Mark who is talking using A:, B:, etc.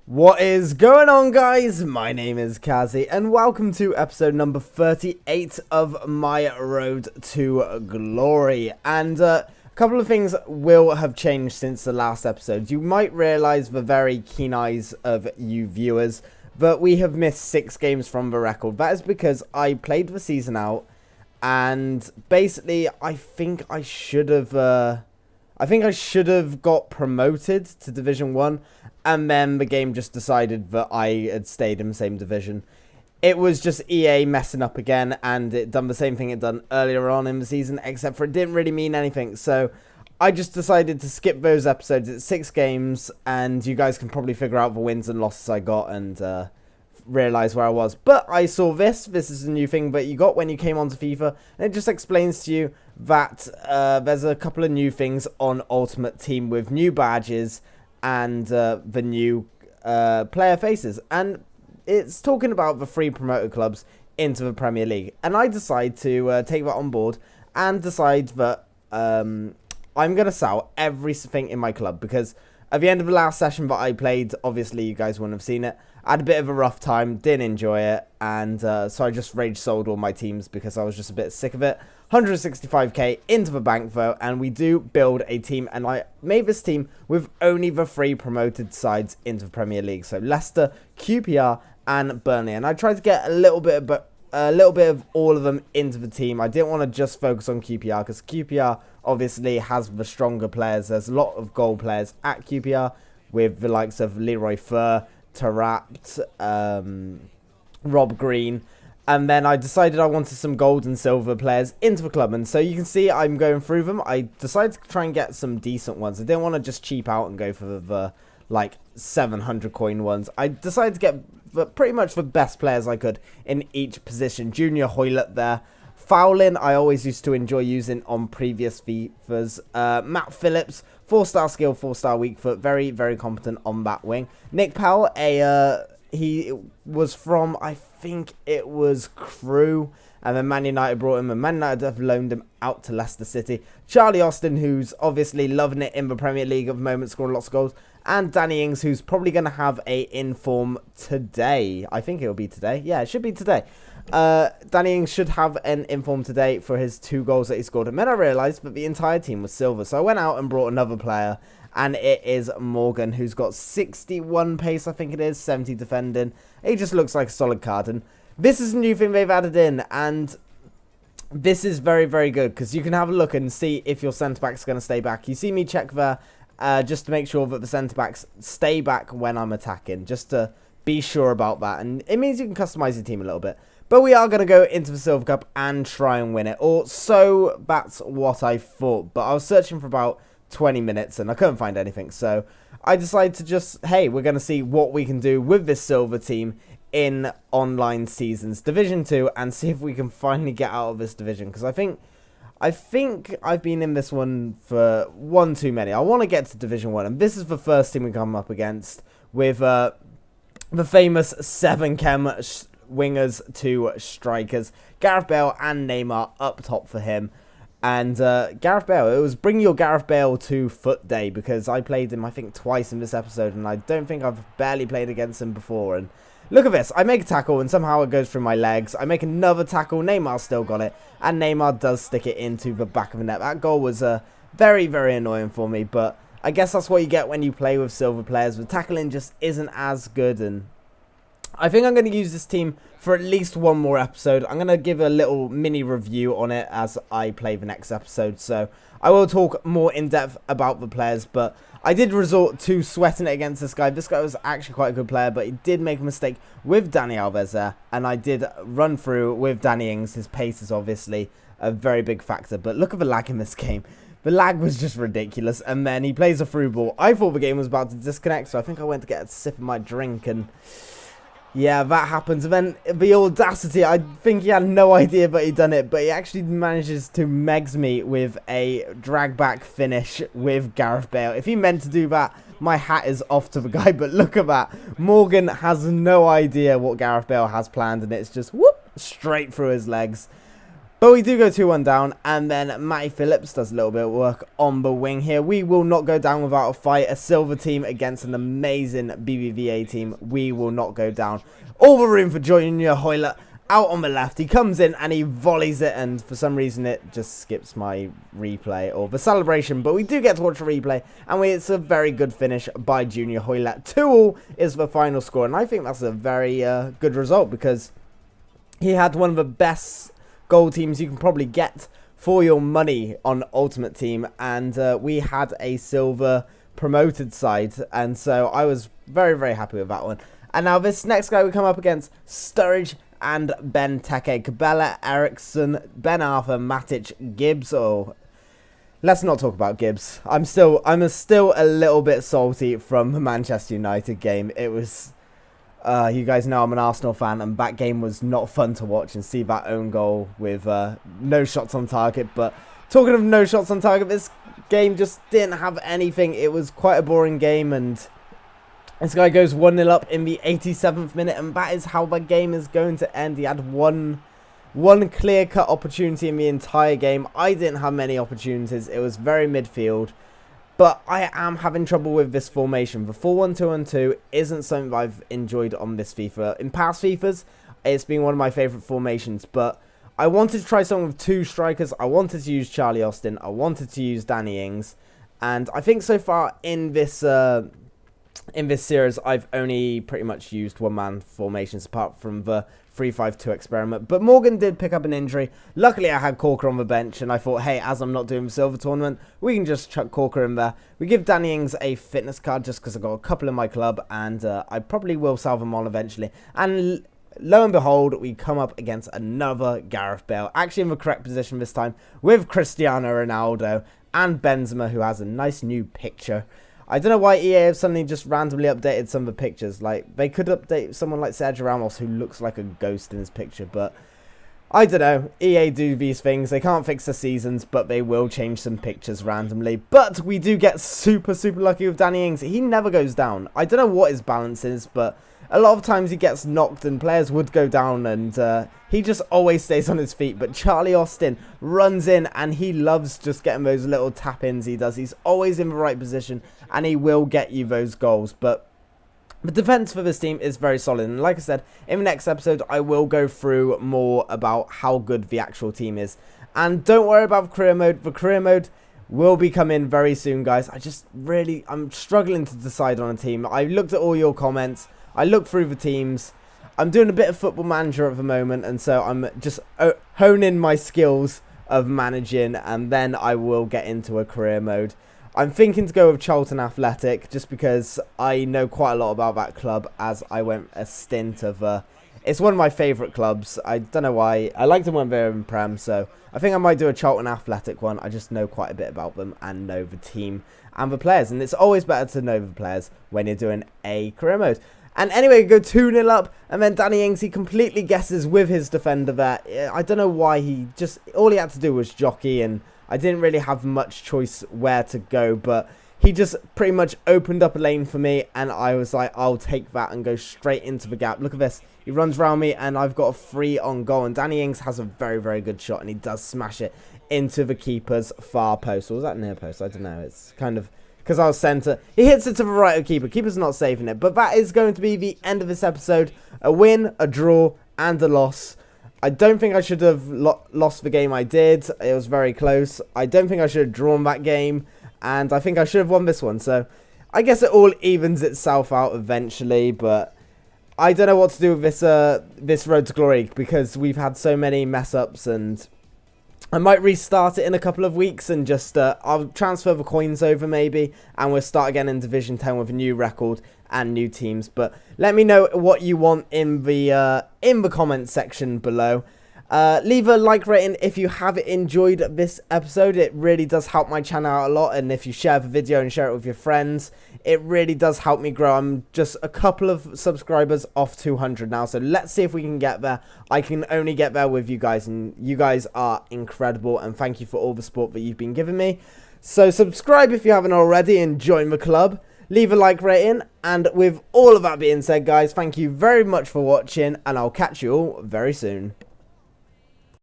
A: What is going on, guys? My name is Kazzy and welcome to episode number 38 of my road to glory. And a couple of things will have changed since the last episode. You might realize, the very keen eyes of you viewers, that we have missed 6 games from the record. That is because I played the season out, and basically I think I should have got promoted to Division 1, and then the game just decided that I had stayed in the same division. It was just EA messing up again, and it done the same thing it done earlier on in the season, except for it didn't really mean anything. So I just decided to skip those episodes. It's 6 games, and you guys can probably figure out the wins and losses I got and realize where I was. But I saw this is a new thing that you got when you came onto FIFA, and it just explains to you that there's a couple of new things on Ultimate Team with new badges and the new player faces, and it's talking about the 3 promoted clubs into the Premier League. And I decide to take that on board and decide that I'm gonna sell everything in my club, because at the end of the last session that I played, obviously you guys wouldn't have seen it, I had a bit of a rough time, didn't enjoy it, and so I just rage sold all my teams because I was just a bit sick of it. 165k into the bank though, and we do build a team, and I made this team with only the 3 promoted sides into the Premier League, so Leicester, QPR and Burnley, and I tried to get a little bit of all of them into the team. I didn't want to just focus on QPR because QPR obviously has the stronger players. There's a lot of goal players at QPR with the likes of Leroy Fer, Tarat, Rob Green, and then I decided I wanted some gold and silver players into the club. And so you can see I'm going through them. I decided to try and get some decent ones. I didn't want to just cheap out and go for the like 700 coin ones. I decided to get pretty much the best players I could in each position. Junior Hoylett there. Fowlin, I always used to enjoy using on previous FIFAs. Matt Phillips, 4-star skill, 4-star weak foot. Very, very competent on that wing. Nick Powell, he was from, I think it was Crew, and then Man United brought him, and Man United have loaned him out to Leicester City. Charlie Austin, who's obviously loving it in the Premier League at the moment, scoring lots of goals. And Danny Ings, who's probably going to have a inform today. I think it'll be today. Yeah, it should be today. Danny Ings should have an inform today for his 2 goals that he scored. And then I realised that the entire team was silver. So I went out and brought another player. And it is Morgan, who's got 61 pace, I think it is, 70 defending. He just looks like a solid card. And this is a new thing they've added in. And this is very, very good, because you can have a look and see if your centre-back's going to stay back. You see me check there. Just to make sure that the centre-backs stay back when I'm attacking, just to be sure about that. And it means you can customise your team a little bit. But we are going to go into the Silver Cup and try and win it. Or so that's what I thought. But I was searching for about 20 minutes and I couldn't find anything. So I decided to just, hey, we're going to see what we can do with this silver team in online seasons Division 2 and see if we can finally get out of this division. Because I think I've been in this one for one too many. I want to get to Division 1, and this is the first team we come up against with the famous 7 chem wingers to strikers. Gareth Bale and Neymar up top for him. And Gareth Bale, it was bring your Gareth Bale to foot day, because I played him, I think, twice in this episode, and I don't think I've barely played against him before. And look at this. I make a tackle and somehow it goes through my legs. I make another tackle. Neymar still got it. And Neymar does stick it into the back of the net. That goal was very, very annoying for me. But I guess that's what you get when you play with silver players. The tackling just isn't as good. And I think I'm going to use this team for at least one more episode. I'm going to give a little mini review on it as I play the next episode. So I will talk more in depth about the players, but I did resort to sweating it against this guy. This guy was actually quite a good player, but he did make a mistake with Dani Alves there, and I did run through with Danny Ings. His pace is obviously a very big factor, but look at the lag in this game. The lag was just ridiculous, and then he plays a through ball. I thought the game was about to disconnect, so I think I went to get a sip of my drink, and yeah, that happens. And then the audacity, I think he had no idea but he'd done it, but he actually manages to megs me with a drag back finish with Gareth Bale. If he meant to do that, my hat is off to the guy, but look at that. Morgan has no idea what Gareth Bale has planned, and it's just whoop straight through his legs. But we do go 2-1 down, and then Matty Phillips does a little bit of work on the wing here. We will not go down without a fight. A silver team against an amazing BBVA team. We will not go down. All the room for Junior Hoylett out on the left. He comes in and he volleys it, and for some reason it just skips my replay or the celebration. But we do get to watch the replay, and it's a very good finish by Junior Hoylett. 2-2 is the final score, and I think that's a very good result because he had one of the best goal teams you can probably get for your money on Ultimate Team, and we had a silver promoted side, and so I was very, very happy with that one. And now this next guy we come up against, Sturridge and Ben Teke, Cabela, Eriksson, Ben Arthur, Matic, Gibbs. Oh, let's not talk about Gibbs. I'm still a little bit salty from the Manchester United game. It was you guys know I'm an Arsenal fan, and that game was not fun to watch and see that own goal with no shots on target. But talking of no shots on target, this game just didn't have anything. It was quite a boring game, and this guy goes 1-0 up in the 87th minute, and that is how the game is going to end. He had one clear-cut opportunity in the entire game. I didn't have many opportunities. It was very midfield. But I am having trouble with this formation. The 4-1-2-1-2 isn't something I've enjoyed on this FIFA. In past FIFAs, it's been one of my favourite formations. But I wanted to try something with two strikers. I wanted to use Charlie Austin. I wanted to use Danny Ings. And I think so far in this series, I've only pretty much used one-man formations apart from the 3-5-2 experiment. But Morgan did pick up an injury. Luckily, I had Corker on the bench, and I thought, hey, as I'm not doing the silver tournament, we can just chuck Corker in there. We give Danny Ings a fitness card just because I've got a couple in my club, and I probably will sell them on eventually. And lo and behold, we come up against another Gareth Bale, actually in the correct position this time, with Cristiano Ronaldo and Benzema, who has a nice new picture. I don't know why EA have suddenly just randomly updated some of the pictures. Like, they could update someone like Sergio Ramos, who looks like a ghost in his picture, but I don't know. EA do these things. They can't fix the seasons, but they will change some pictures randomly. But we do get super, super lucky with Danny Ings. He never goes down. I don't know what his balance is, but a lot of times he gets knocked and players would go down, and he just always stays on his feet. But Charlie Austin runs in, and he loves just getting those little tap-ins he does. He's always in the right position, and he will get you those goals. But the defense for this team is very solid. And like I said, in the next episode, I will go through more about how good the actual team is. And don't worry about the career mode. The career mode will be coming very soon, guys. I'm struggling to decide on a team. I looked at all your comments. I looked through the teams. I'm doing a bit of Football Manager at the moment, and so I'm just honing my skills of managing, and then I will get into a career mode. I'm thinking to go with Charlton Athletic, just because I know quite a lot about that club, as I went a stint of... it's one of my favourite clubs. I don't know why. I liked them when they were in Prem, so I think I might do a Charlton Athletic one. I just know quite a bit about them and know the team and the players, and it's always better to know the players when you're doing a career mode. And anyway, go 2-0 up, and then Danny Ings, he completely guesses with his defender there. I don't know why all he had to do was jockey, and I didn't really have much choice where to go, but he just pretty much opened up a lane for me, and I was like, I'll take that and go straight into the gap. Look at this. He runs around me, and I've got a free on goal, and Danny Ings has a very, very good shot, and he does smash it into the keeper's far post. Or was that near post? I don't know. It's kind of... because I was centre. He hits it to the right of keeper. Keeper's not saving it. But that is going to be the end of this episode. A win, a draw, and a loss. I don't think I should have lost the game I did. It was very close. I don't think I should have drawn that game. And I think I should have won this one. So I guess it all evens itself out eventually. But I don't know what to do with this road to glory, because we've had so many mess-ups, and I might restart it in a couple of weeks and just I'll transfer the coins over maybe, and we'll start again in Division 10 with a new record and new teams. But let me know what you want in the comment section below. Leave a like rating if you have enjoyed this episode. It really does help my channel out a lot, and if you share the video and share it with your friends, it really does help me grow. I'm just a couple of subscribers off 200 now, so let's see if we can get there. I can only get there with you guys, and you guys are incredible, and thank you for all the support that you've been giving me. So subscribe if you haven't already, and join the club. Leave a like rating, and with all of that being said, guys, thank you very much for watching, and I'll catch you all very soon.